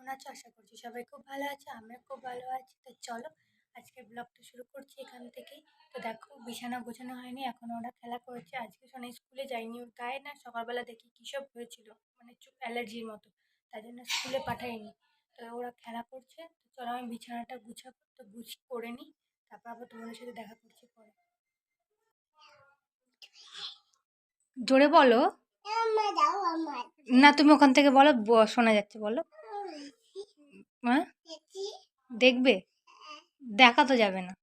কেমন আছো? আশা করছি সবাই খুব ভালো আছে, আমিও খুব ভালো আছি। তো চলো আজকে ব্লগটা শুরু করছি এখান থেকেই। তো দেখো বিছানা গোছানো হয়নি, এখন ওরা খেলা করছে। আজকে শোনা স্কুলে যায়নি, ওর গায়ে না সকালবেলা দেখি কী সব হয়েছিল, মানে অ্যালার্জির মতো, তাই জন্য স্কুলে পাঠাইনি। তো ওরা খেলা করছে। তো চলো আমি বিছানাটা গুছাবো, তো করে নিই, তারপর আবার তোমাদের সাথে দেখা করছি পরে। জোরে বলো না, তুমি ওখান থেকে বলো, শোনা যাচ্ছে, বলো। হ্যাঁ, দেখবে? দেখা তো যাবে না।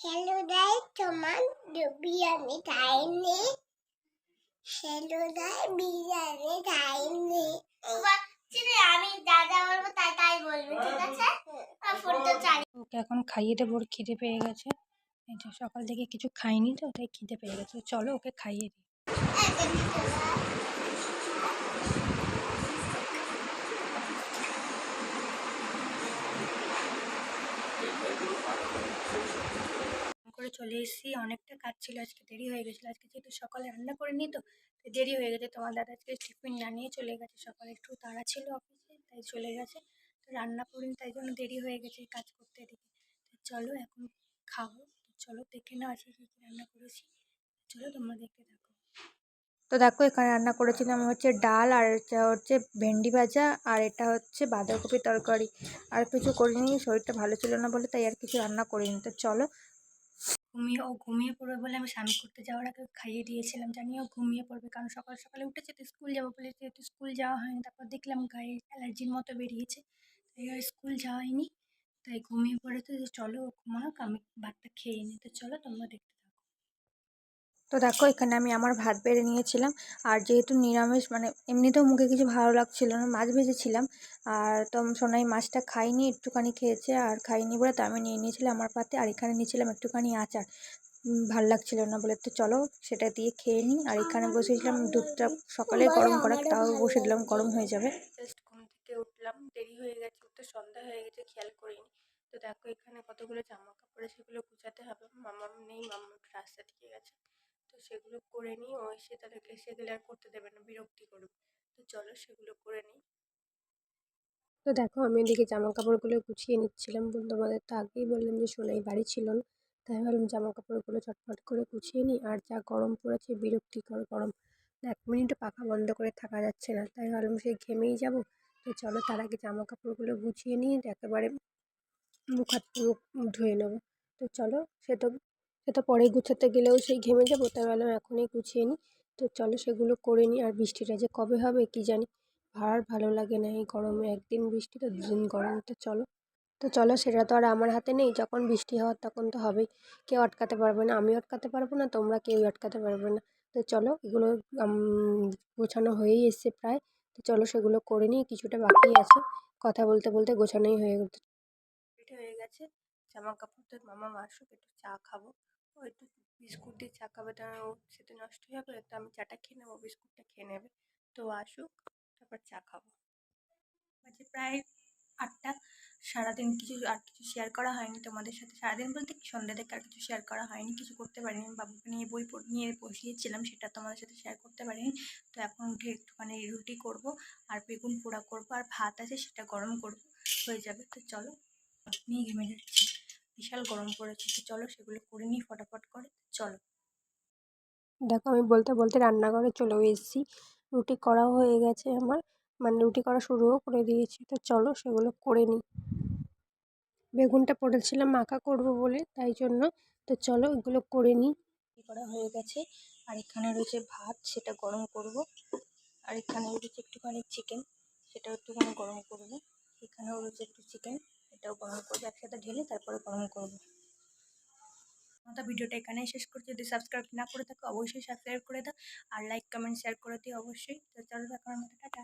হ্যালো গাইস, তোমার বিরিয়ানি খাইনি। হ্যালো গাইস, বিরিয়ানি খাইনি। আমি যা যা বলবো তাই তাই বলবি, ঠিক আছে? ফোনটা চালিয়ে ওকে এখন খাইয়ে দেবো, ওর খিদে পেয়ে গেছে। এই যে সকাল থেকে কিছু খাইনি তো, তাই খিদে পেয়ে গেছে। চলো ওকে খাইয়ে দিই। করে চলে এসেছি, অনেকটা কাজ ছিল, আজকে দেরি হয়ে গেছিলো। আজকে যেহেতু সকালে রান্না করে নি, তো তাই দেরি হয়ে গেছে। তোমার দাদা আজকে টিফিন না নিয়ে চলে গেছে, সকালে একটু তাড়া ছিল অফিসে, তাই চলে গেছে। তো রান্না করিনি, তাই জন্য দেরি হয়ে গেছে কাজ করতে এদিকে। তো চলো এখন খাবো। তো চলো দেখে নাও আজকে কী কী রান্না করেছি। চলো তোমরা দেখতে থাকো। তো দেখো এখানে রান্না করেছিলাম হচ্ছে ডাল, আর এটা হচ্ছে ভেন্ডি ভাজা, আর এটা হচ্ছে বাঁধাকপি তরকারি। আর কিছু করিনি, শরীরটা ভালো ছিল না বলে, তাই আর কিছু রান্না করিনি। তো চলো ঘুমিয়ে পড়বে বলে আমি স্নান করতে যাওয়ার আগে খাইয়ে দিয়েছিলাম, জানিও ঘুমিয়ে পড়বে, কারণ সকাল সকালে উঠেছে তো স্কুল যাবো বলে, যেহেতু স্কুল যাওয়া হয়নি, তারপর দেখলাম গায়ে অ্যালার্জির মতো বেরিয়েছে, তাই আর স্কুল যাওয়া হয়নি, তাই ঘুমিয়ে পড়েছে। যে চলো ঘুমাক, আমি ভাতটা খেয়ে নিই। তো চলো তোমরা দেখতে থাকো। তো দেখো এখানে আমি আমার ভাত বেড়ে নিয়েছিলাম, আর যেহেতু নিরামিষ, মানে এমনিতেও মুখে কিছু ভালো লাগছিল না, মাছ ভেজেছিলাম, আর তো সোনাই মাছটা খাইনি, একটুখানি খেয়েছে, আর খাইনি বলে তো আমি নিয়ে নিয়েছিলাম আমার পাতে, আর এখানে নিয়েছিলাম একটুখানি আচার, ভাল লাগছিল না বলে। তো চলো সেটা দিয়ে খেয়ে নিই। আর এখানে বসেছিলাম দুধটা সকালে গরম করা, তাও বসে দিলাম, গরম হয়ে যাবে। জাস্ট ঘুম থেকে উঠলাম, দেরি হয়ে গেছে, উঠতে সন্ধ্যা হয়ে গেছে, খেয়াল করিনি। তো দেখো এখানে কতগুলো জামা কাপড়, সেগুলো গুছাতে হবে। মামাম নেই, মামা রাস্তা দিয়ে গেছে, তো সেগুলো করে নিই। ও এসে তাহলে এসে গেলে আর করতে দেবে না, বিরক্তি করবে। তো চলো সেগুলো করে নিই। তো দেখো আমি এদিকে জামা কাপড়গুলো গুছিয়ে নিচ্ছিলাম, তোমাদের তো আগেই বললাম যে সোনাই বাড়ি ছিল না, তাই ভাবলাম জামা কাপড়গুলো চটপট করে গুছিয়ে নিই। আর যা গরম পড়েছে, বিরক্তিকর গরম, এক মিনিটও পাখা বন্ধ করে থাকা যাচ্ছে না, তাই ভাবলাম সেই ঘেমেই যাব। তো চলো তার আগে জামা কাপড়গুলো গুছিয়ে নিই, একেবারে মুখ হাত মুখ ধুয়ে নেবো। তো চলো সে তো পরে গুছাতে গেলেও সেই ঘেমে যাবো, তাই ভাবলাম এখনই গুছিয়ে নিই। তো চলো সেগুলো করে নিই। আর বৃষ্টিটা যে কবে হবে কি জানি, আর ভালো লাগে না এই গরমে, একদিন বৃষ্টি তো দুদিন গরম। তো চলো সেটা তো আর আমার হাতে নেই, যখন বৃষ্টি হওয়ার তখন তো হবেই, কেউ আটকাতে পারবে না, আমি আটকাতে পারবো না, তোমরা কেউই আটকাতে পারবে না। তো চলো এগুলো গোছানো হয়েই এসছে প্রায়। তো চলো সেগুলো করে নিই, কিছুটা বাকি আছে, কথা বলতে বলতে গোছানোই হয়ে গেছে। জামা কাপড় তো মামা আসুক, একটু চা খাবো, ও একটু বিস্কুট দিয়ে চা খাবে, তা ও সেটা নষ্ট হয়ে যাবে, তো আমি চাটা খেয়ে নেবো, বিস্কুটটা খেয়ে নেবে। তো আসুক, তারপর চা খাবো। বাজে প্রায় 8টা। সারাদিন আর কিছু শেয়ার করা হয়নি তোমাদের সাথে, সারাদিন বলতে কি সন্ধ্যা থেকে আর কিছু শেয়ার করা হয়নি, কিছু করতে পারিনি। আমি বাবুকে নিয়ে নিয়ে বসিয়েছিলাম, সেটা তোমাদের সাথে শেয়ার করতে পারিনি। তো এখন উঠে একটুখানি রুটি করব, আর বেগুন পোড়া করব, আর ভাত আছে সেটা গরম করব, হয়ে যাবে। তো চলো, নিয়ে ঘেমে যাচ্ছি, বিশাল গরম পড়েছে। তো চলো সেগুলো করে নিই ফটাফট করে। চলো দেখো আমি বলতে বলতে রান্নাঘরে চলেও এসেছি, রুটি করাও হয়ে গেছে আমার, মানে রুটি করা শুরুও করে দিয়েছি। তো চলো সেগুলো করে নিই। বেগুনটা পড়েছিলাম মাখা করব বলে, তাই জন্য। তো চলো এগুলো করে নিই। করা হয়ে গেছে, আর এখানে রয়েছে ভাত, সেটা গরম করব। আর এখানে রয়েছে একটুখানি চিকেন, সেটাও একটুখানি গরম করব। এখানেও রয়েছে একটু চিকেন, এটাও গরম করবো, একসাথে ঢেলে তারপরে গরম করব। আমাদের ভিডিওটা এখানেই শেষ করছি। যদি সাবস্ক্রাইব না করে থাকো অবশ্যই সাবস্ক্রাইব করে দাও, আর লাইক কমেন্ট শেয়ার করে দিও অবশ্যই। তো চলো এখন টাটা।